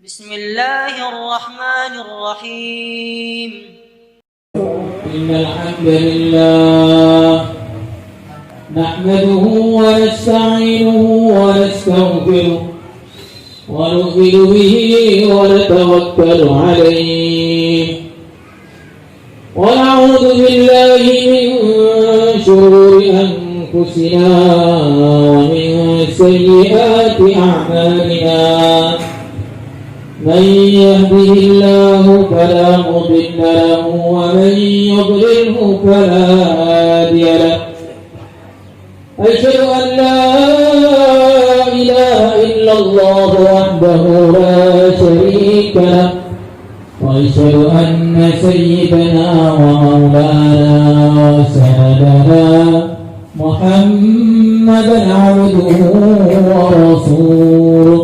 بسم الله الرحمن الرحيم. إن الحمد لله نحمده ونستعينه ونستغفره ونؤمن به ونتوكل عليه ونعوذ بالله من شرور أنفسنا ومن سيئات أعمالنا. من يهده الله فلا مضل له ومن يضلله فلا هادي له. أشهد أن لا إله إلا الله وحده لا شريك له وأشهد أن سيدنا ومولانا وسندنا محمدا عبده ورسوله.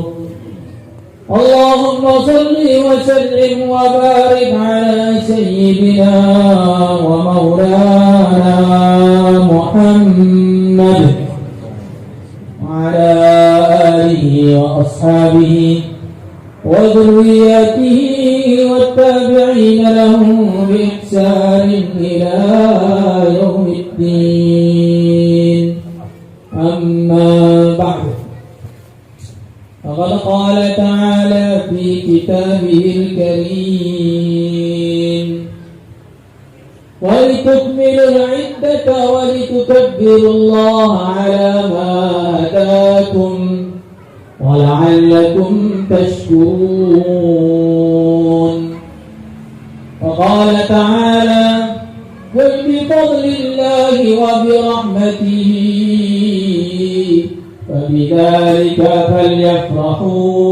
اللهم صل وسلم وبارك على سيدنا ومولانا محمد وعلى آله وأصحابه وذرياته والتابعين لهم بإحسان إلى يوم الدين. أما بعد، فقد قال تعالى في كتابه الكريم: ولتكملوا العدة ولتكبروا الله على ما هداكم ولعلكم تشكرون. وقال تعالى: قل بفضل الله وبرحمته فبذلك فليفرحوا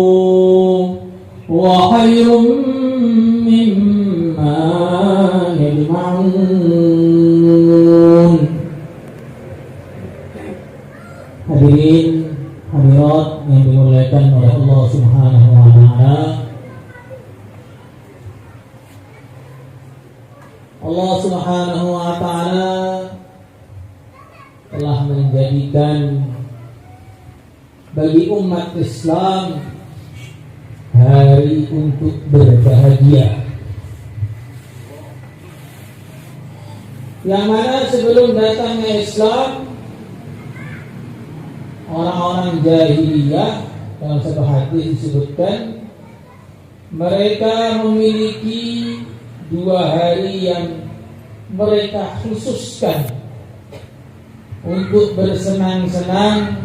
هو خير مما يجمعون. Hadirin hadirat yang dimuliakan oleh Allah Subhanahu wa taala. Allah Subhanahu wa taala telah menjadikan bagi umat Islam hari untuk berbahagia, yang mana sebelum datangnya Islam, orang-orang jahiliyah, dalam satu hadis disebutkan, mereka memiliki dua hari yang mereka khususkan untuk bersenang-senang,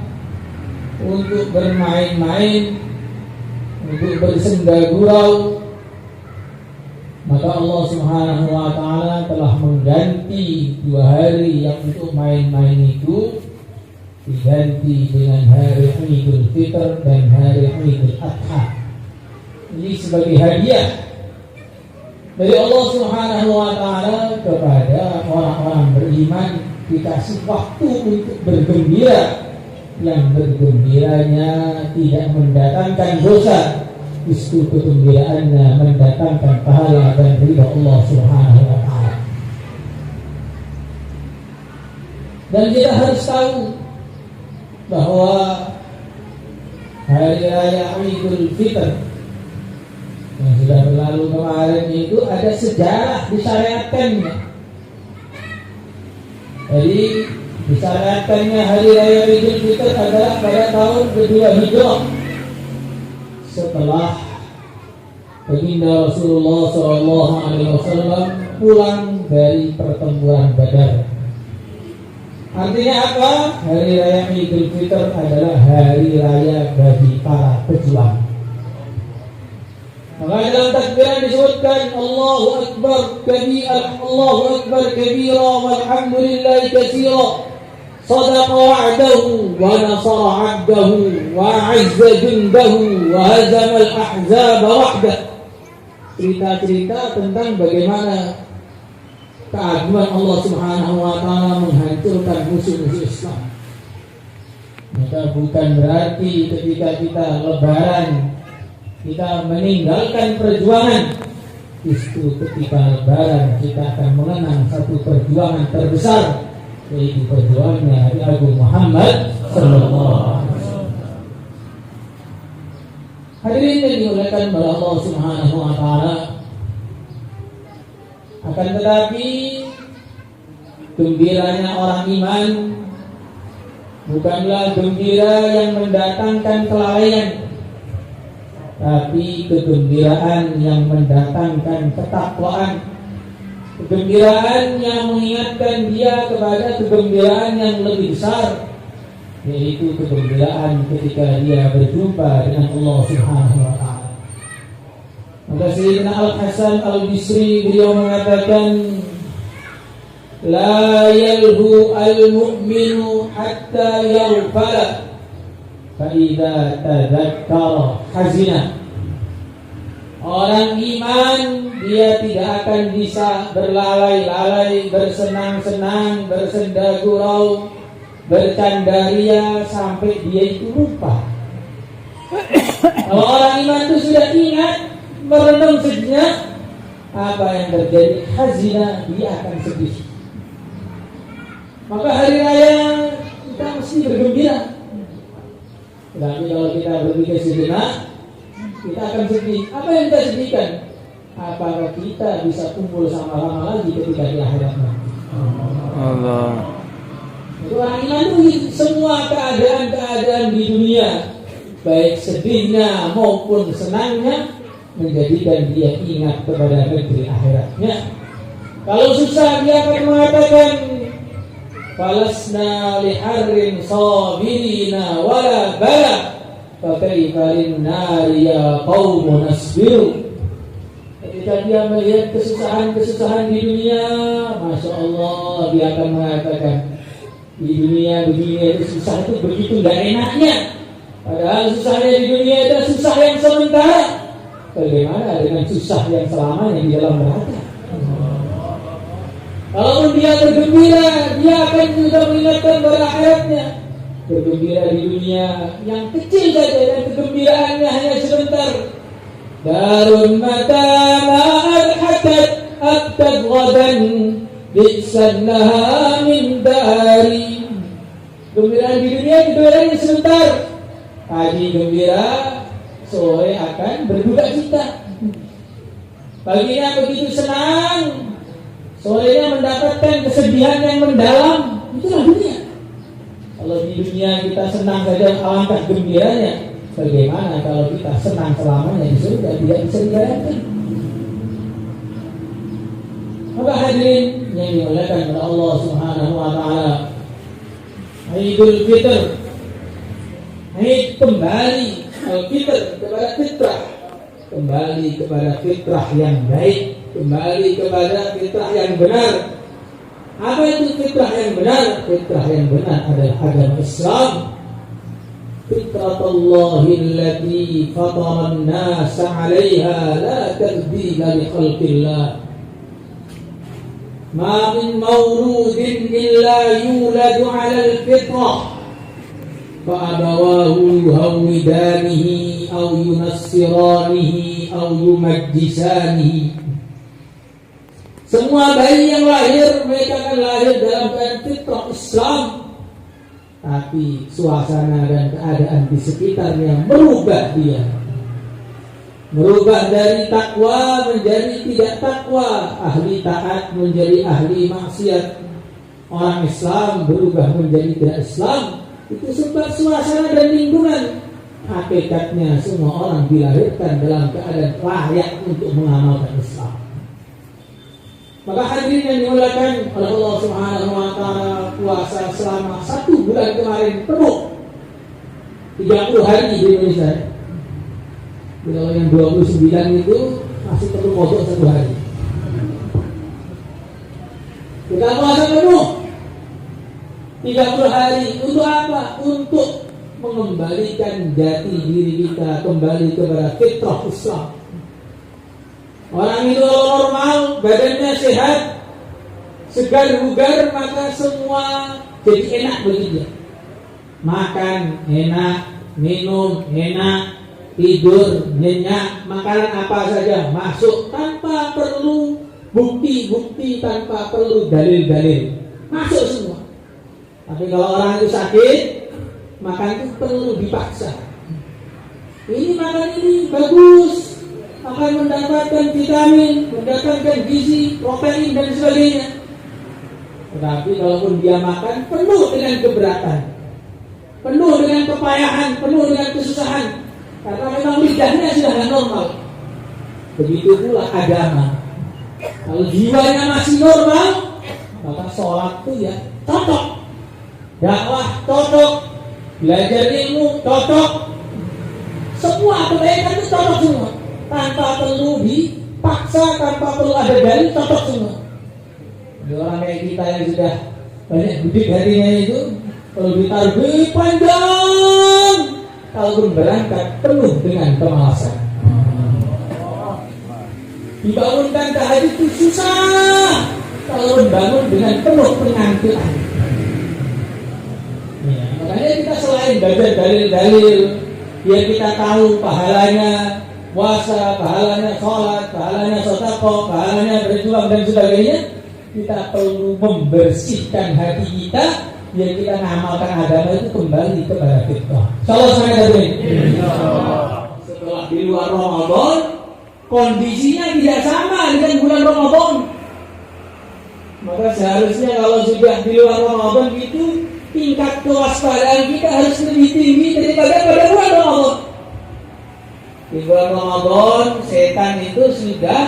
untuk bermain-main, untuk bersenda-gurau. Maka Allah Subhanahu wa taala telah mengganti dua hari yang untuk main-main itu diganti dengan hari Idul Fitr dan hari Idul Adha. Ini sebagai hadiah dari Allah Subhanahu wa taala kepada orang-orang beriman, dikasih waktu untuk bergembira, yang bergembiranya tidak mendatangkan dosa, justru kegembiraannya mendatangkan pahala dan ridha Allah Subhanahu wa taala. Dan kita harus tahu bahwa hari raya Idul Fitr yang sudah berlalu kemarin itu ada sejarah disyariatkannya. Jadi disyariatkannya hari raya Idul Fitr adalah pada tahun kedua Hijrah setelah baginda Rasulullah SAW pulang dari pertempuran Badar. Artinya apa? Hari raya Idul Fitr adalah hari raya bagi para pejuang. Maka dalam takbiran disebutkan Allahu Akbar kabira, Allahu Akbar kabira walhamdulillahi katsira, sadaqa wa'dahu wa nasara 'abdahu wa 'azza jundahu wa hazama al-ahzaba wahdah. Cerita-cerita tentang bagaimana keagungan Allah Subhanahu wa taala menghancurkan musuh-musuh Islam. Maka bukan berarti ketika kita lebaran kita meninggalkan perjuangan. Justru ketika lebaran kita akan mengenang satu perjuangan terbesar, yaitu perjuangannya Nabi Agung Muhammad sallallahu alaihi wasallam. Hadirin yang dimuliakan oleh Allah Subhanahu wa taala. Akan tetapi gembiranya orang iman bukanlah gembira yang mendatangkan kelalaian, tapi kegembiraan yang mendatangkan ketakwaan, kegembiraan yang mengingatkan dia kepada kegembiraan yang lebih besar, yaitu kegembiraan ketika dia berjumpa dengan Allah Subhanahu wa taala. Maka Sayyidina Al-Hasan Al-Bisri beliau mengatakan, la yalhu al-mu'minu hatta yaghfala fa idza tadzakkara hazina. Orang iman dia tidak akan bisa berlalai-lalai, bersenang-senang, bersenda gurau, bercandaria sampai dia itu lupa. Kalau orang iman itu sudah ingat, merenung sejenak, apa yang terjadi, hazina, dia akan sedih. Maka hari raya kita mesti bergembira. Tapi kalau kita berpikir sejenak, kita akan sedih. Apa yang kita sedihkan? Apakah kita bisa kumpul sama-sama lagi ketika di akhirat nanti? Allah. Itu orang iman itu semua keadaan-keadaan di dunia, baik sedihnya maupun senangnya, menjadikan dia ingat kepada negeri akhiratnya. Kalau susah dia akan mengatakan, falasna liharrin sabirina wala bala fakaifa linnari ya qaumun nasbiru. Ketika dia melihat kesusahan-kesusahan di dunia, Masya Allah, dia akan mengatakan, di dunia itu susah itu begitu gak enaknya. Padahal susahnya di dunia itu susah yang sementara. Bagaimana dengan susah yang selamanya di dalam neraka? Kalaupun dia bergembira, dia akan juga mengingatkan pada akhiratnya. Bergembira di dunia yang kecil saja dan kegembiraannya hanya sebentar. Darun mata ma'al hakat abtad ghadan bi'san laha min dari. Gembiraan di dunia gembiraannya sebentar. Pagi gembira, sore akan berduka cita. Paginya begitu senang, sorenya mendapatkan kesedihan yang mendalam. Itulah dunia. Kalau di dunia kita senang saja alangkah gembiranya, bagaimana kalau kita senang selamanya di surga, tidak bisa dibayangkan. Maka hadirin yang dimuliakan oleh Allah Subhanahu wa taala, Idul Fitr, Id kembali al-fitr kepada fitrah, kembali kepada fitrah yang baik, kembali kepada fitrah yang benar. Apa itu fitrah yang benar? Fitrah yang benar adalah agama Islam. Fitratullahi allati fatara an-nasa 'alaiha la tabdila li khalqillah. Ma min mawludin illa yuladu 'ala al-fitrah. Fa'abawahu yuhawidanihi aw yunassiranihi aw yumajjisanihi. Semua bayi yang lahir, mereka akan lahir dalam keadaan fitrah Islam. Tapi suasana dan keadaan di sekitarnya merubah dia. Merubah dari takwa menjadi tidak takwa, ahli taat menjadi ahli maksiat. Orang Islam berubah menjadi tidak Islam. Itu sebab suasana dan lingkungan. Hakikatnya semua orang dilahirkan dalam keadaan layak untuk mengamalkan Islam. Maka hadirin yang dimuliakan oleh Allah Subhanahu wa taala, puasa selama 1 bulan kemarin penuh 30 hari di Indonesia. Kalau yang 29 itu masih perlu mogok 1 hari. Kita puasa penuh 30 hari untuk apa? Untuk mengembalikan jati diri kita kembali kepada fitrah Islam. Orang itu normal, badannya sehat, segar bugar, maka semua jadi enak bagi dia. Makan enak, minum enak, tidur nyenyak, makanan apa saja masuk tanpa perlu bukti-bukti, tanpa perlu dalil-dalil, masuk semua. Tapi kalau orang itu sakit, makan itu perlu dipaksa. Ini makan ini bagus, akan mendapatkan vitamin, mendapatkan gizi, protein dan sebagainya. Tetapi kalaupun dia makan penuh dengan keberatan, penuh dengan kepayahan, penuh dengan kesusahan, karena memang lidahnya sudah tidak normal. Begitu pula agama. Kalau jiwanya masih normal, maka sholat itu ya cocok, dakwah cocok, belajar ilmu cocok, semua kebaikan itu cocok semua, tanpa perlu dipaksa, tanpa perlu ada dalil, cocok semua. Ada orang kayak kita yang sudah banyak budik hatinya itu, kalau ditaruh panjang, kalaupun berangkat penuh dengan kemalasan. Dibangunkan tahajud itu susah, kalau bangun dengan penuh penampilan. Ya, makanya kita selain belajar dalil-dalil, biar kita tahu pahalanya puasa, pahalanya sholat, pahalanya sedekah, pahalanya berjuang dan sebagainya. Kita perlu membersihkan hati kita, biar kita mengamalkan agama itu kembali kepada fitrah. Salah satu setelah di luar Ramadan, kondisinya tidak sama dengan bulan Ramadan. Maka seharusnya kalau sudah di luar Ramadan itu tingkat kewaspadaan kita harus lebih tinggi daripada pada bulan Ramadan. Di bulan Ramadan setan itu sudah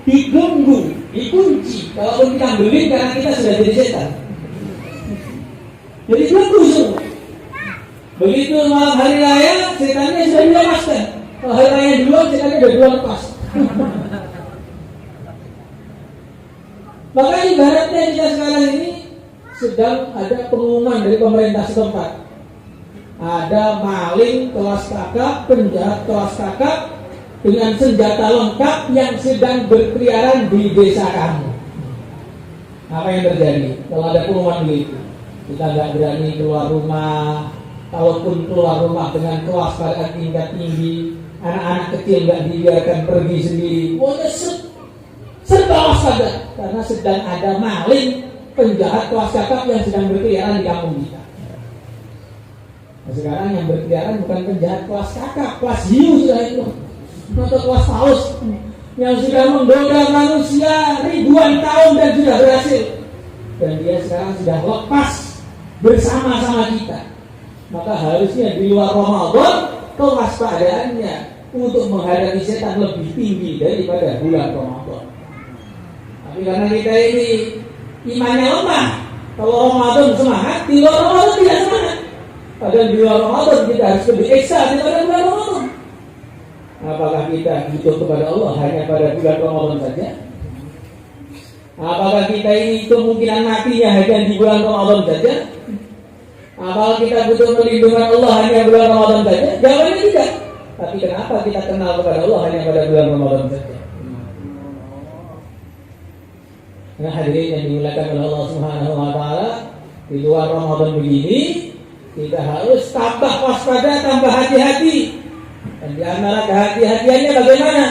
digunggu, dikunci. Kalaupun kita beli karena kita sudah jadi setan. Jadi tunggu semua. Begitu malam hari raya, setannya sudah dilepaskan. Kalau hari raya duluan, setannya sudah duluan lepas. Maka ibaratnya kita sekarang ini sedang ada pengumuman dari pemerintah setempat. Ada maling kelas kakap, penjahat kelas kakap dengan senjata lengkap yang sedang berkeliaran di desa kamu. Apa yang terjadi kalau ada pengumuman begitu? Kita nggak berani keluar rumah. Kalaupun keluar rumah dengan kewaspadaan tingkat tinggi, anak-anak kecil nggak dibiarkan pergi sendiri. Pokoknya serba waspada karena sedang ada maling penjahat kelas kakap yang sedang berkeliaran di kampung kita. Nah, sekarang yang berkeliaran bukan penjahat kelas kakap, kelas hiu sudah itu, atau kelas paus yang sudah menggoda manusia ribuan tahun dan sudah berhasil. Dan dia sekarang sudah lepas bersama-sama kita. Maka harusnya di luar Ramadan kewaspadaannya untuk menghadapi setan lebih tinggi daripada bulan Ramadan. Tapi karena kita ini imannya lemah, kalau Ramadan semangat, di luar Ramadan tidak semangat. Padahal di luar Ramadan kita harus lebih ekstra daripada bulan Ramadan. Apakah kita butuh kepada Allah hanya pada bulan Ramadan saja? Apakah kita ini kemungkinan matinya hanya di bulan Ramadan saja? Apakah kita butuh perlindungan Allah hanya bulan Ramadan saja? Jawabannya tidak. Tapi kenapa kita kenal kepada Allah hanya pada bulan Ramadan saja? Nah, hadirin yang dimuliakan oleh Allah Subhanahu wa taala, di luar Ramadan begini kita harus tambah waspada, tambah hati-hati. Dan di antara kehati-hatiannya bagaimana?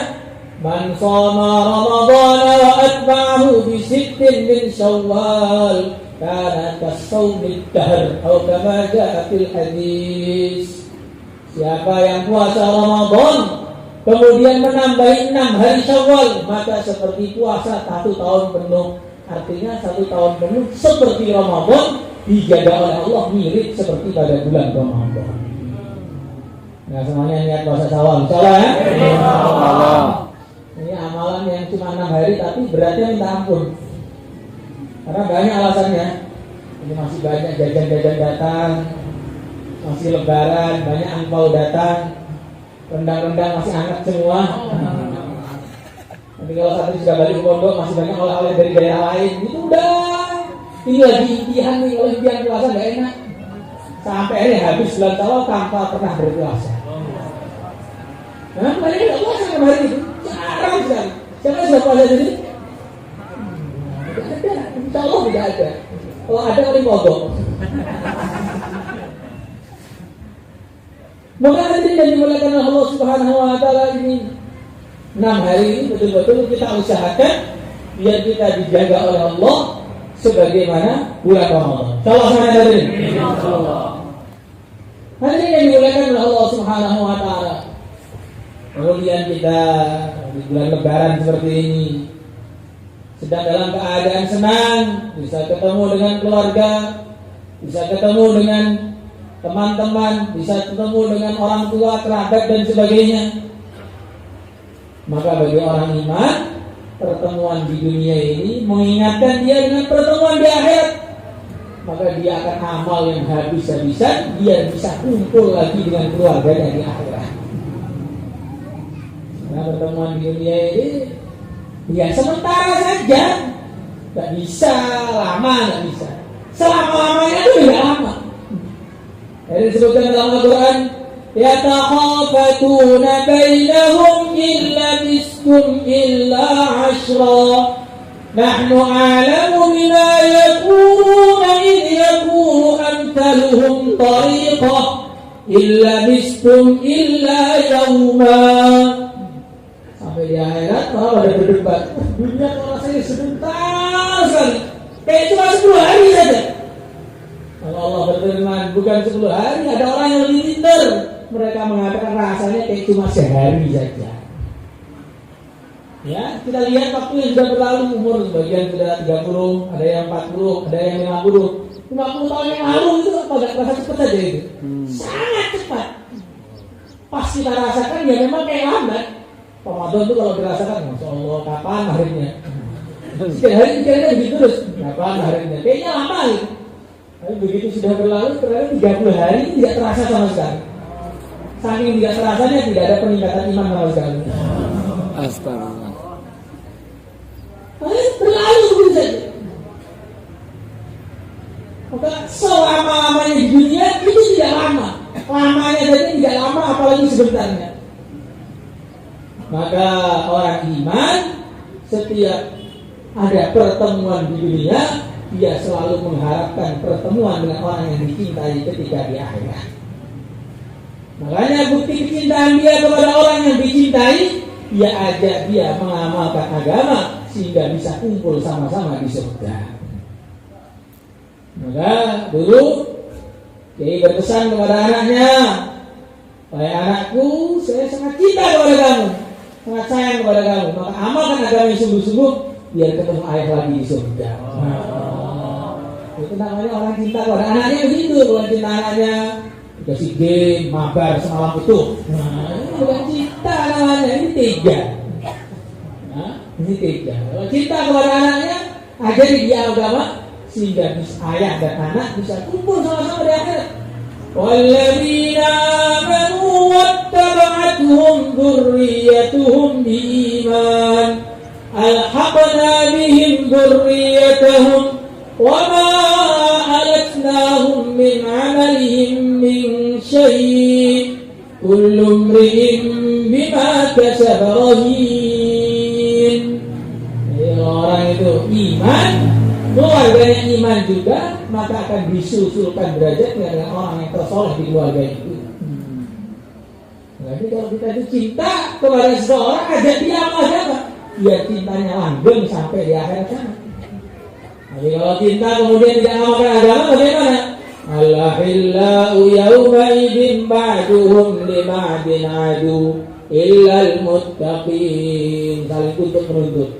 Man shoma Ramadhana wa atba'ahu bi sittin min Syawal kana kasawmid dahr atau kama jaa fil hadis. Siapa yang puasa Ramadan kemudian menambahi 6 hari Syawal, maka seperti puasa 1 tahun penuh. Artinya 1 tahun penuh seperti Ramadan, dijaga oleh Allah mirip seperti pada bulan Ramadan. Nah, semuanya niat puasa Syawal, insyaallah ya. Insyaallah. Ini amalan yang cuma 6 hari tapi beratnya minta ampun. Karena banyak alasannya. Ini masih banyak jajan-jajan datang, masih lebaran, banyak angpau datang, rendang-rendang masih hangat semua. Tapi kalau satu sudah balik ke pondok masih banyak oleh-oleh dari daerah lain. Itu udah, ini lagi impian nih, kalau impian puasa nggak enak. Sampai akhirnya habis bulan Syawal tanpa pernah berpuasa. Nah, kemarin nggak puasa kemarin itu, jarang sekali. Siapa sudah puasa jadi? Tidak ada, insya Allah tidak ada. Kalau ada paling mogok. Maka hadirin yang dimuliakan oleh Allah Subhanahu wa taala, ini 6 hari ini betul-betul kita usahakan biar kita dijaga oleh Allah sebagaimana bulan Ramadan. Insyaallah sama hadirin. Insyaallah. Hadirin yang dimuliakan oleh Allah Subhanahu wa taala. Kemudian kita di bulan Lebaran seperti ini sedang dalam keadaan senang, bisa ketemu dengan keluarga, bisa ketemu dengan teman-teman, bisa ketemu dengan orang tua, kerabat dan sebagainya. Maka bagi orang iman, pertemuan di dunia ini mengingatkan dia dengan pertemuan di akhirat. Maka dia akan amal yang habis-habisan, dia bisa kumpul lagi dengan keluarganya di akhirat. Karena pertemuan di dunia ini ya sementara saja, nggak bisa lama, nggak bisa. Selama-lamanya itu tidak lama. Jadi disebutkan dalam Al-Quran, yatakhafatuna bainahum illa bistum illa ashra. Nahnu a'lamu bima yakuluna idh yakulu amtaluhum tariqah illa bistum illa yawma. Sampai di akhirat malah ada berdebat. Dunia kalau rasanya sebentar sekali, kayak cuma 10 hari saja. Kalau Allah berfirman bukan 10 hari, ada orang yang lebih pintar. Mereka mengatakan rasanya kayak cuma sehari saja. Ya, kita lihat waktu yang sudah berlalu, umur sebagian sudah 30, ada yang 40, ada yang 50. 50 tahun yang lalu itu apa gak terasa cepat saja itu? Sangat cepat. Pas kita rasakan ya memang kayak lambat. Ramadan itu kalau dirasakan, Masya Allah, kapan akhirnya? Sekian hari kira-kira begitu terus, kapan akhirnya? Kayaknya lama gitu. Tapi begitu sudah berlalu, ternyata 30 hari tidak terasa sama sekali. Saking tidak terasanya, tidak ada peningkatan iman sama sekali. Astagfirullah. Berlalu begitu saja. Maka selama-lamanya di dunia itu tidak lama. Lamanya saja tidak lama, apalagi sebentarnya. Maka orang iman setiap ada pertemuan di dunia, dia selalu mengharapkan pertemuan dengan orang yang dicintai ketika di akhirat. Makanya bukti kecintaan dia kepada orang yang dicintai, dia ajak dia mengamalkan agama sehingga bisa kumpul sama-sama di surga. Maka dulu Kiai berpesan kepada anaknya, "Wahai anakku, saya sangat cinta kepada kamu, sangat sayang kepada kamu. Maka amalkan agama yang sungguh-sungguh biar ketemu ayah lagi di surga." Itu namanya orang cinta kepada anaknya begitu. Bukan cinta anaknya dikasih game, mabar semalam utuh. Ini bukan cinta namanya, ini tega. Ini tega. Kalau cinta kepada anaknya, ajari dia agama sehingga ayah dan anak bisa kumpul sama-sama di akhirat. Walladzina amanu wattaba'athum dzurriyyatuhum biiman alhaqna bihim dzurriyyatahum wama alatnahum min 'amalihim min syai' kullu imri'in bima kasaba rahin. Orang itu iman, keluarganya iman juga, maka akan disusulkan derajatnya dengan orang yang tersoleh di keluarga itu. Jadi kalau kita itu cinta kepada seseorang, ajak dia apa? Biar cintanya langgeng sampai di akhirat sana. Jadi kalau cinta kemudian tidak amalkan agama, bagaimana? Al-ahillau yawma idin ba'duhum liba'din adu illal muttaqin. Saling tuntut menuntut.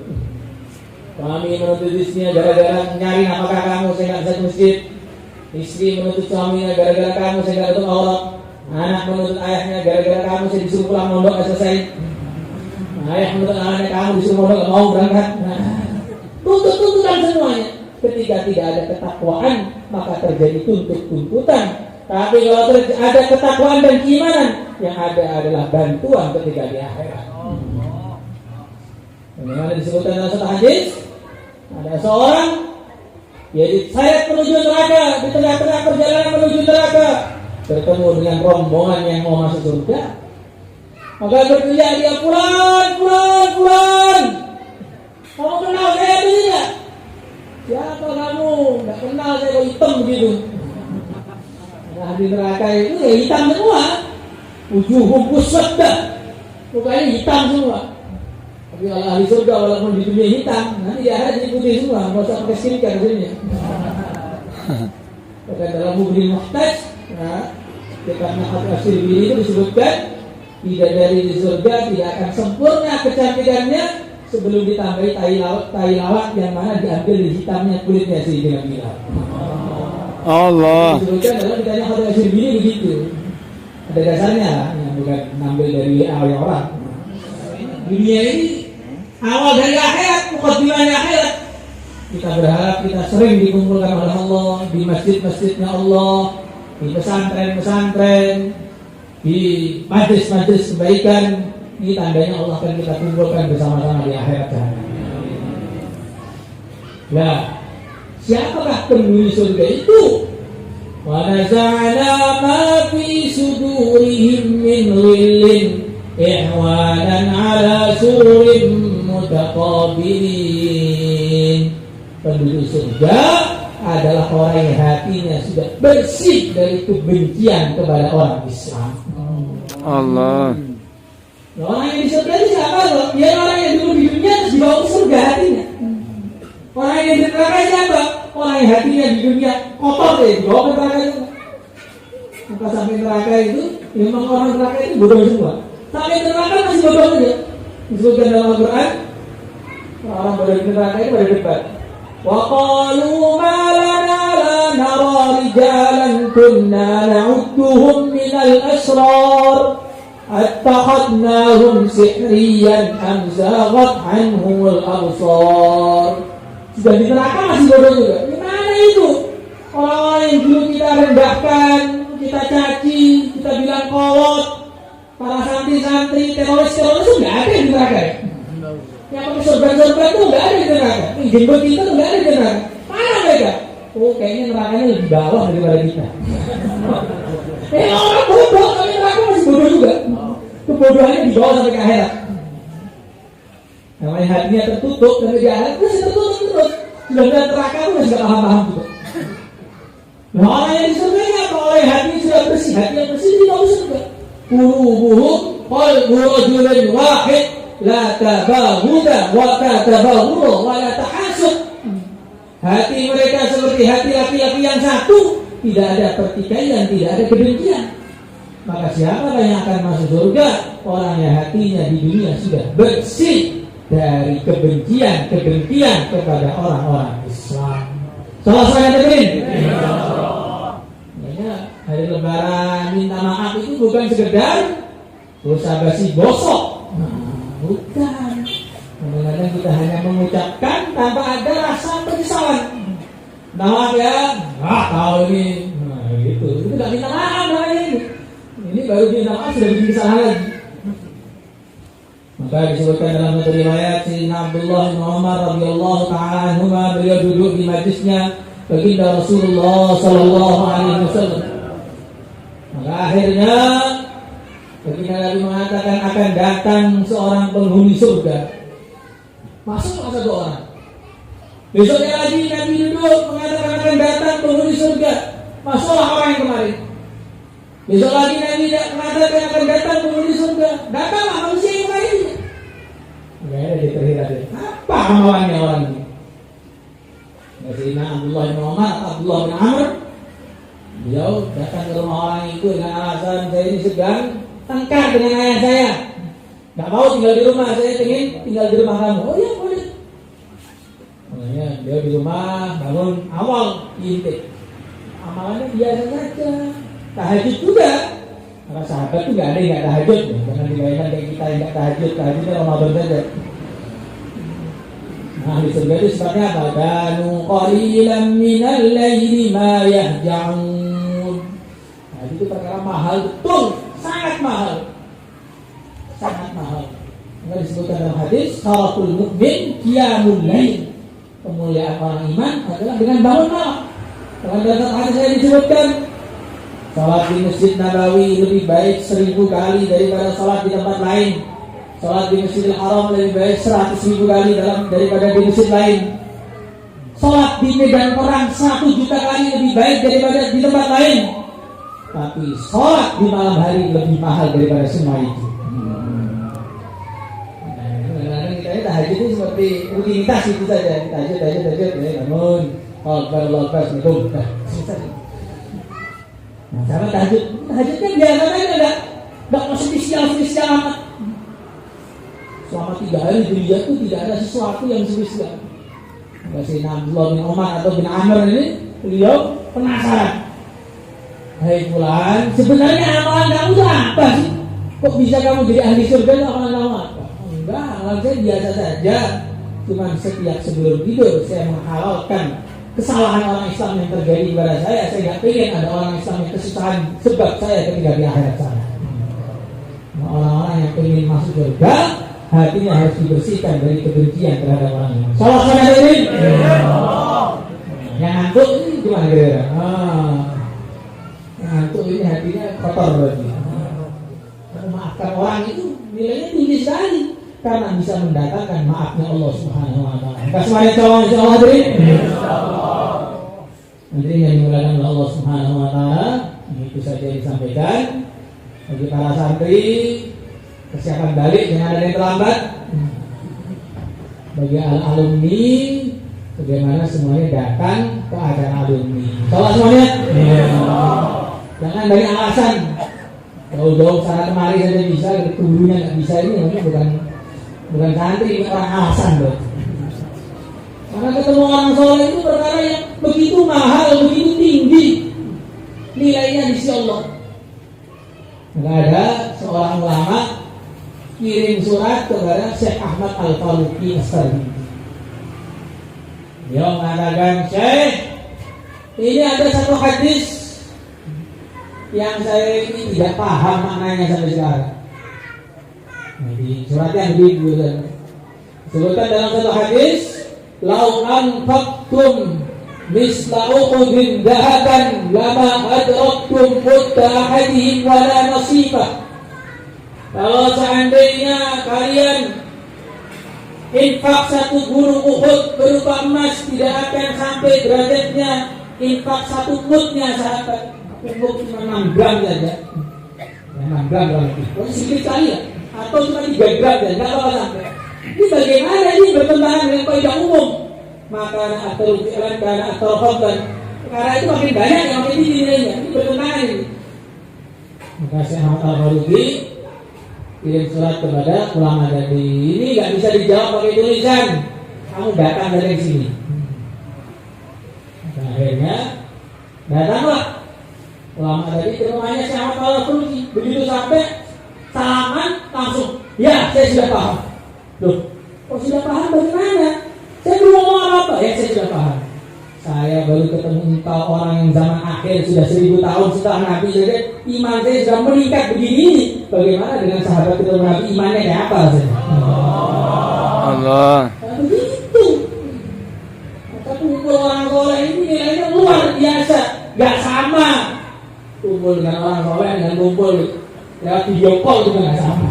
Suami menuntut istrinya gara-gara nyari apakah kamu saya nggak bisa ke masjid. Istri menuntut suaminya gara-gara kamu saya nggak tutup aurat. Anak menuntut ayahnya gara-gara kamu saya disuruh pulang mondok nggak selesai. Ayah menuntut anaknya kamu disuruh mondok nggak mau berangkat. Tuntut-tuntutan semuanya. Ketika tidak ada ketakwaan maka terjadi tuntut-tuntutan. Tapi kalau ada ketakwaan dan keimanan, yang ada adalah bantuan ketika di akhirat. Bagaimana disebutkan dalam satu hadis, ada seorang dia diseret menuju neraka, di tengah-tengah perjalanan menuju neraka bertemu dengan rombongan yang mau masuk surga. Maka berteriak dia, "Fulan, fulan, fulan, kamu kenal saya atau tidak?" "Siapa kamu?" "Nggak kenal, saya kok hitam begitu." Nah, di neraka itu ya hitam semua, wujuhum muswaddah, mukanya hitam semua. Tapi kalau ahli surga walaupun di dunia hitam, nanti di akhirat jadi putih semua, nggak usah pakai skincare sebenarnya. Bahkan dalam Mughni Muhtaj, kita Nahat Asir ini itu disebutkan Bidadari di surga tidak akan sempurna kecantikannya sebelum ditambahi tai lawak yang mana diambil di hitamnya kulitnya si Bilal. Allah. Disebutkan dalam ditanya Khadir Asy'arbini begitu. Ada dasarnya lah, yang bukan ngambil dari awal orang. Dunia ini awal dari akhirat, mukaddimahnya akhirat. Kita berharap kita sering dikumpulkan oleh Allah di masjid-masjidnya Allah, di pesantren-pesantren, di majelis-majelis kebaikan. Ini tandanya Allah akan kita kumpulkan bersama-sama di akhirat. Nah, siapakah penghuni surga itu? Wa naza'na ma fi sudurihim min ghillin ihwanan ala sururin mutaqabilin. Penduduk surga adalah orang yang hatinya sudah bersih dari kebencian kepada orang Islam. Allah. Orang yang di surga itu siapa loh? Dia orang yang dulu di dunia terus dibawa ke surga hatinya. Orang yang di neraka siapa? Orang yang hatinya di dunia kotor deh, dibawa ke neraka itu. Maka sampai neraka itu, memang orang neraka itu bodoh semua. Sampai neraka masih bodoh saja. Disebutkan dalam Al-Quran, orang bodoh di neraka itu pada debat. Wa qalu ma lana la nara rijalan kunna na'udduhum minal asrar attakhadnahum sihriyan am zaghat anhumul absar. Sudah di neraka masih bodoh juga. Gimana itu? Orang-orang yang dulu kita rendahkan, kita caci, kita bilang kolot, para santri-santri, teroris-teroris itu nggak ada di neraka ya? Yang pakai sorban-sorban itu nggak ada di neraka. Yang jenggot kita itu nggak ada di neraka. Mana mereka? Oh, kayaknya nerakanya lebih bawah daripada kita. Orang bodoh, tapi neraka masih bodoh juga. Kebodohannya dibawa sampai ke akhirat. Namanya hatinya tertutup, dan di akhirat masih tertutup terus. Sudah di neraka itu masih nggak paham-paham juga. Nah, orang yang di surga ini apa? Orang yang hatinya sudah bersih, hati yang bersih di bawah surga. Qulubuhum qalbu rajulin wahid la tabahuda wa tabahuda wa la tahasud. Hati mereka seperti hati laki-laki yang satu, tidak ada pertikaian, tidak ada kebencian. Maka siapa yang akan masuk surga? Orang yang hatinya di dunia sudah bersih dari kebencian kepada orang-orang Islam. Salah saya dengerin. Hari Lebaran minta maaf itu bukan sekedar dosa basi bosok. Bukan. Kadang-kadang kita hanya mengucapkan tanpa ada rasa penyesalan. Maaf ya, tahu ini. Nah, gitu. Itu tidak minta maaf namanya ini. Ini baru minta maaf sudah bikin kesalahan lagi. Maka disebutkan dalam satu riwayat Sayyidina Abdullah bin Umar radhiyallahu ta'ala anhuma, beliau duduk di majlisnya baginda Rasulullah sallallahu alaihi wasallam. Maka akhirnya baginda Nabi mengatakan akan datang seorang penghuni surga. Masuk satu orang. Besoknya lagi Nabi duduk mengatakan akan datang penghuni surga. Masuklah orang yang kemarin. Besok lagi Nabi mengatakan akan datang penghuni surga. Datanglah manusia yang kemarin. Gak ada diterhira. Apa amalannya orang ini? Sayyidina Abdullah bin Umar, Abdullah bin Amr, beliau datang ke rumah orang itu dengan alasan saya ini sedang tengkar dengan ayah saya. Gak mau tinggal di rumah, saya ingin tinggal di rumah kamu. Oh iya boleh. Makanya dia di rumah bangun awal intip. Amalannya biasa saja. Tahajud juga. Karena sahabat itu gak ada yang gak tahajud. Jangan dibayangkan kayak kita yang gak tahajud. Tahajudnya Ramadan saja. Nah di surga itu sifatnya apa? Kanu qalilan minal laili ma yahja'un. Nah itu perkara mahal betul. Sangat mahal. Sangat mahal. Maka disebutkan dalam hadis syaraful mu'min qiyamul lail. Kemuliaan orang iman adalah dengan bangun malam. Dalam hadis saya disebutkan salat di Masjid Nabawi lebih baik 1000 kali daripada salat di tempat lain. Salat di Masjidil Haram lebih baik 100.000 kali daripada di masjid lain. Salat di medan perang 1 juta kali lebih baik daripada di tempat lain. Tapi salat di malam hari lebih mahal daripada semua itu. Kadang-kadang kita tahajud itu seperti rutinitas itu saja. Tahajud, bangun, Allah Assalamualaikum. Nah, sama tahajud kan biasa kan ada. nggak mau spesial amat. Selama 3 hari dunia itu tidak ada sesuatu yang spesial. Sayyidina Abdullah bin Umar atau bin Amr ini, beliau penasaran. Hai fulan, sebenarnya amalan kamu itu apa sih? Kok bisa kamu jadi ahli surga itu amalan kamu apa? Enggak, amalan saya biasa saja. Cuma setiap sebelum tidur saya menghalalkan kesalahan orang Islam yang terjadi kepada saya. Saya nggak pengen ada orang Islam yang kesusahan sebab saya ketika di akhirat sana. Orang-orang yang ingin masuk surga, hatinya harus dibersihkan dari kebencian terhadap orang lain. Salah satu ini. Yang ngantuk ini gimana kira-kira? Yang ngantuk ini hatinya kotor berarti. Memaafkan orang itu nilainya tinggi sekali karena bisa mendatangkan maafnya Allah Subhanahu wa taala. Kita semuanya coba insyaallah hadirin. Nanti yang dimuliakan oleh Allah Subhanahu wa taala, itu saja yang disampaikan. Bagi para santri, persiapan balik jangan ada yang terlambat. Bagi alumni, bagaimana semuanya datang ke acara alumni. Salah semuanya. Jangan banyak alasan. Jauh-jauh sana kemari saja bisa, gurunya nggak bisa, ini bukan santri, ini orang alasan loh. Karena ketemu orang soleh itu perkara yang begitu mahal, begitu tinggi nilainya di sisi Allah. Nggak ada seorang ulama kirim surat kepada Syekh Ahmad Al-Faluqi As-Sardi. Dia mengatakan, Syekh, ini ada satu hadis yang saya ini tidak paham maknanya sampai sekarang. Jadi surat yang disebutkan dalam satu hadis, lau anfaqtum misla uqudin dahaban lama adraktum mutta ahadihim wala nasibah. Kalau seandainya kalian infak 1 gunung Uhud berupa emas, tidak akan sampai derajatnya infak 1 mudnya sahabat. Mud cuma 6 gram saja, 6 gram lebih. Sedikit sekali ya, atau cuma 3 gram saja, nggak apa-apa sampai. Ini bagaimana ini bertentangan dengan kaidah umum? Maka karena itu makin banyak yang makin tinggi nilainya. Ini bertentangan ini. Maka Syekh Ahmad Al-Faluqi kirim surat kepada ulama tadi. Ini nggak bisa dijawab pakai tulisan. Kamu datang dari sini. Nah, akhirnya datanglah ulama tadi ke rumahnya Syekh Ahmad Al-Faluqi. Begitu sampai salaman langsung, ya saya sudah paham. Loh, kok sudah paham bagaimana? Saya belum ngomong apa-apa, ya saya sudah paham. Saya baru ketemu engkau orang yang zaman akhir sudah 1000 tahun setelah Nabi, jadi iman saya sudah meningkat begini. Bagaimana dengan sahabat ketemu Nabi, imannya kayak apa? Allah. Nah, begitu. Maka kumpul orang soleh ini nilainya luar biasa, gak sama. Kumpul dengan orang soleh dengan kumpul lewat video call juga gak sama.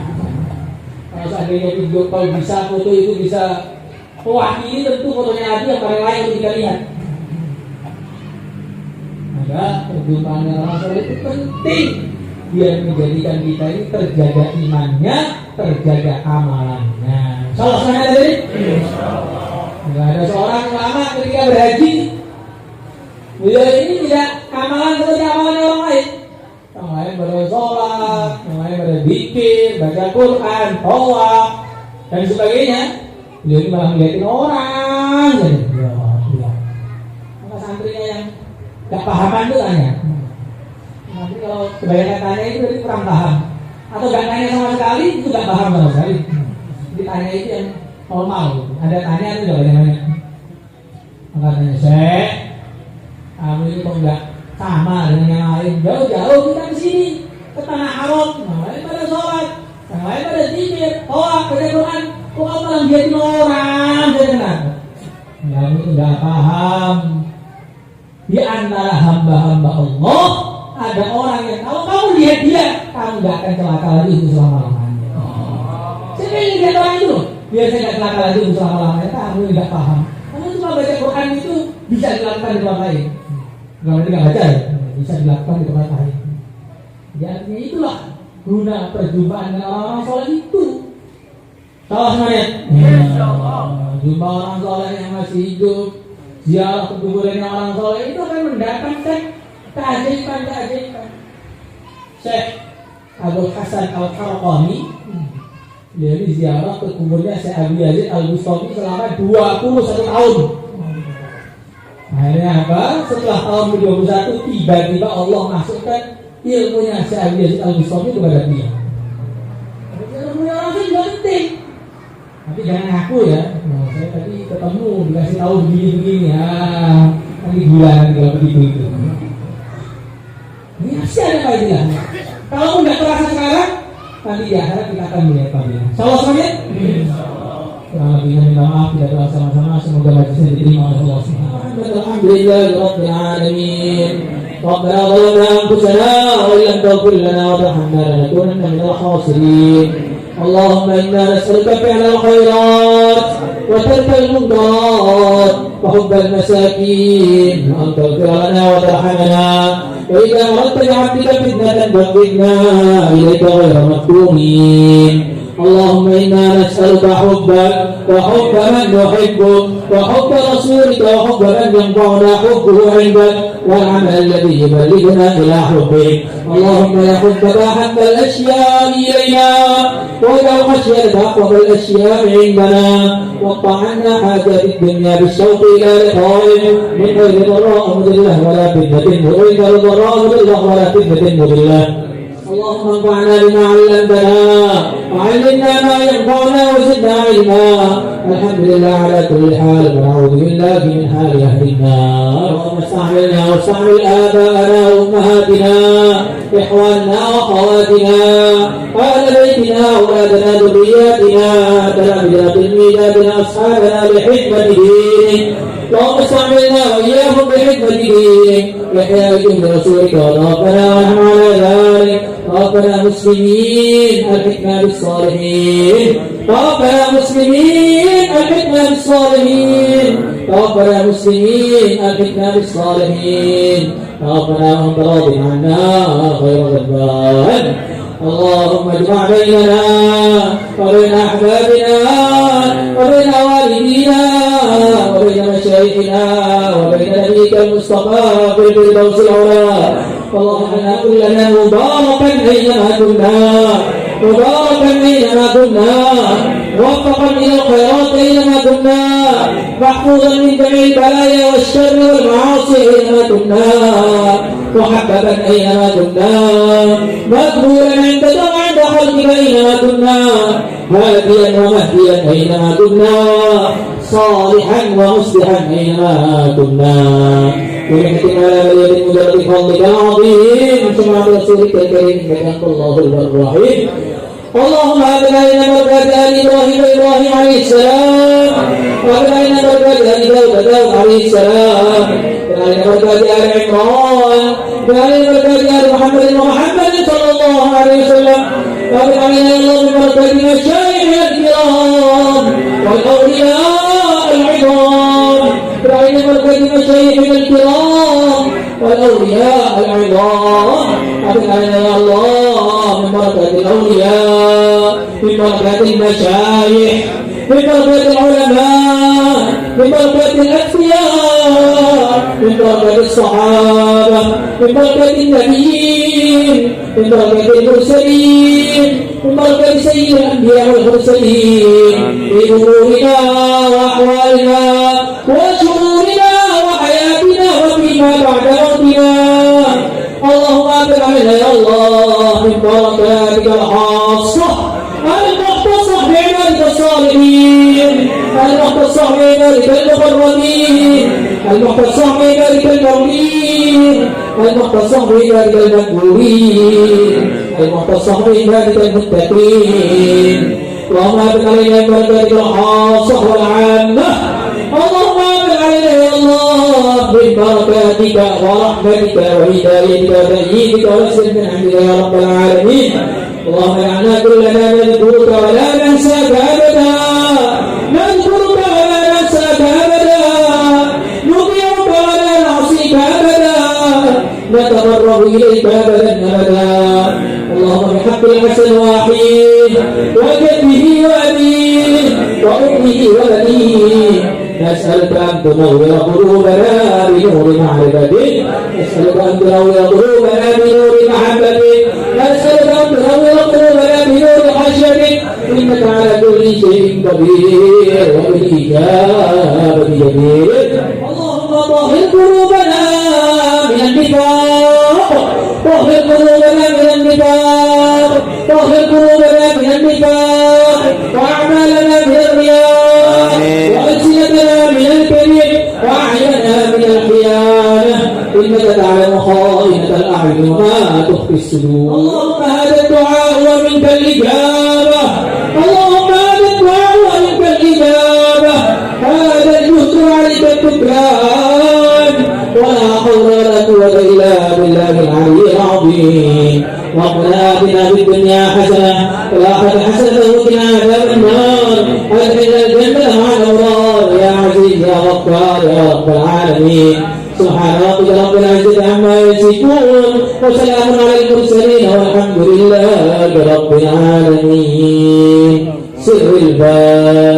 Kalau seandainya video call bisa, foto itu bisa, wah ini tentu fotonya Nabi yang paling layak untuk kita lihat. Maka perjumpaan dengan orang soleh itu penting, biar menjadikan kita ini terjaga imannya, terjaga amalannya. Salah sana tadi? Tidak ada seorang ulama ketika berhaji, beliau ini tidak amalan seperti amalannya orang lain. Yang lain pada sholat, yang lain pada zikir, baca Quran, tawaf dan sebagainya. Beliau ini malah ngeliatin orang. Maka santrinya yang gak pahaman itu tanya. Nanti kalau kebanyakan tanya itu berarti kurang paham, atau gak tanya sama sekali itu gak paham sama sekali. Ditanya itu yang normal gitu. Ada tanya itu gak banyak-banyak. Maka tanya, Syekh, kamu itu kok gak sama dengan yang lain? Jauh-jauh kita kesini ke tanah haram, yang lain pada sholat, yang lain pada zikir, tawaf, baca Quran. Kok kamu malah liatin orang? Kamu itu gak paham. Di antara hamba-hamba Allah ada orang yang kalau kamu lihat dia, kamu gak akan celaka lagi itu selama-lamanya. Saya ingin lihat orang itu loh, biar saya gak celaka lagi itu selama-lamanya. Kamu gak paham. Kamu cuma baca Quran itu bisa dilakukan di tempat lain. Kalau nanti gak baca ya, bisa dilakukan di tempat lain. Jadi artinya itulah guna perjumpaan dengan orang-orang soleh itu. Tahu semuanya? Jumpa orang soleh yang masih hidup, ziarah ke kuburannya orang soleh itu akan mendatangkan keajaiban. Syekh, Abul Hasan Al-Qarqami, dia ziarah ke kuburnya Syekh Abu Yazid Al-Bustami selama 21 tahun. Akhirnya apa? Setelah tahun ke-21 tiba-tiba Allah masukkan ilmunya Syekh Abu Yazid Al-Bustami kepada dia. Ilmunya orang itu juga penting. Tapi jangan ngaku ya. Nah, saya tadi ketemu dikasih tahu begini-begini ya. Nanti gila nanti kalau begitu itu. Ini masih ada faedahnya. Kalau nggak terasa sekarang, nanti di akhirat kita akan melihat faedahnya. Insyaallah semuanya. Kurang lebihnya minta maaf, tidak telah sama-sama. Semoga majlisnya diterima oleh Allah Subhanahu wa taala. Alhamdulillahirabbil alamin. ربنا ظلمنا أنفسنا وإن لم تغفر لنا وترحمنا لنكونن من الخاسرين. اللهم إنا نسألك فعل الخيرات وترك المنكرات وحب المساكين وأن تغفر لنا وترحمنا وإذا أردت بعبدك فتنة فاقبضنا إليك غير مفتونين. اللهم إنا نسألك حبك وحب من نحبك وحب رسولك وحب من ينفعنا حبه عندك والعمل الذي يبلغنا إلى حبك. اللهم يا حبك أحب الأشياء إلينا ولو خشيتك أقرب الأشياء عندنا واقطع عنا حاجات الدنيا بالشوق إلى لقائك من غير ضراء مضلة ولا فتنة مضلة ضراء مضلة ولا فتنة مضلة. اللهم انفعنا بما علمتنا وعلمنا ما ينفعنا وزدنا علما. الحمد لله على كل حال ونعوذ بالله من حال أهل النار. اللهم استعملنا واستعمل آباءنا وأمهاتنا إخواننا وأخواتنا أهل بيتنا أولادنا ذرياتنا تلامذة تلميذاتنا أصحابنا بحكمة دينك. اللهم استعملنا وإياهم بحكمة دينك لإحياء جند رسولك وتوفنا ونحن على ذلك. توفنا مسلمين الحكمة بالصالحين. توفنا مسلمين الحكمة بالصالحين. توفنا مسلمين الحكمة بالصالحين. توفنا وأنت راض عنا خير غضبان. اللهم اجمع بيننا وبين أحبابنا وبين والدينا وبين مشايخنا وبين نبيك المصطفى في الفردوس العلى. اللهم اجعلنا كلنا مباركا أينما كنا مباركا أينما كنا موفقا إلى الخيرات أينما كنا محفوظا من جميع البلايا والشر والمعاصي أينما كنا محببا أينما كنا مقبولا عندك وعند خلقك أينما كنا هاديا ومهديا أينما كنا صالحا ومصلحا أينما كنا. برحمتك على ولي مجرد فضلك العظيم ثم على رسولك الكريم إنك أنت الله الرحيم. اللهم هب لنا بركات آل إبراهيم وإبراهيم عليه السلام وهب لنا بركات آل داود عليه السلام وهب لنا بركات آل عمران وهب لنا بركات آل محمد ومحمد صلى الله عليه وسلم وهب لنا الله ببركات مشايخنا الكرام والأولياء العظام وهب لنا بركات مشايخنا الكرام والأولياء العظام. وهب لنا يا الله من بركات الأولياء من بركات المشايخ من بركات العلماء من بركات الأنبياء من بركات الصحابة من بركات النبيين من بركات المرسلين من بركات سيد الأنبياء والمرسلين في أمورنا وأحوالنا وشؤوننا وحياتنا وفيما بعد موتنا. اللهم أبلغ علينا يا الله من بركاتك الخاصة المختصة بعبادك الصالحين المختصة بعبادك المقربين المختصة بعبادك المؤمنين المختصة بعبادك المقبولين المختصة بعبادك المتقين. اللهم أبلغ علينا من بركاتك الخاصة والعامة. اللهم أبلغ علينا يا الله ببركاتك ورحمتك وهدايتك وتأييدك ونصر من عندك يا رب العالمين. اللهم اجعلنا كلنا نذكرك ولا ننساك أبدا نذكرك ولا ننساك أبدا نطيعك ولا نعصيك أبدا نتقرب إليك أبدا أبدا. اللهم بحق الحسن وأخيه وجده وأبيه وأمه وبنيه نسألك أن تنور قلوبنا بنور معرفتك. نسألك أن تنور قلوبنا بنور محبتك. ونسألك أن تنور قلوبنا بنور خشيتك إنك على كل شيء قدير وبالإجابة جدير. اللهم طهر قلوبنا من النفاق، طهر قلوبنا من النفاق، طهر قلوبنا من النفاق، وأعمالنا من الرياء، وألسنتنا من الكذب، وأعيننا من الخيانة، إنك تعلم خائنة الأعين وما تخفي الصدور. اللهم هذا الدعاء ومنك الإجابة، اللهم هذا الدعاء ومنك الإجابة، هذا الجهد عليك التكران، ولا حول ولا قوة إلا بالله العلي العظيم. ربنا آتنا في الدنيا حسنة وفي الآخرة حسنة وقنا عذاب النار، أدخلنا الجنة مع الأبرار يا عزيز يا غفار يا رب العالمين. سبحان ربك رب العزة عما يصفون وسلام على المرسلين والحمد لله رب العالمين. سر الباب.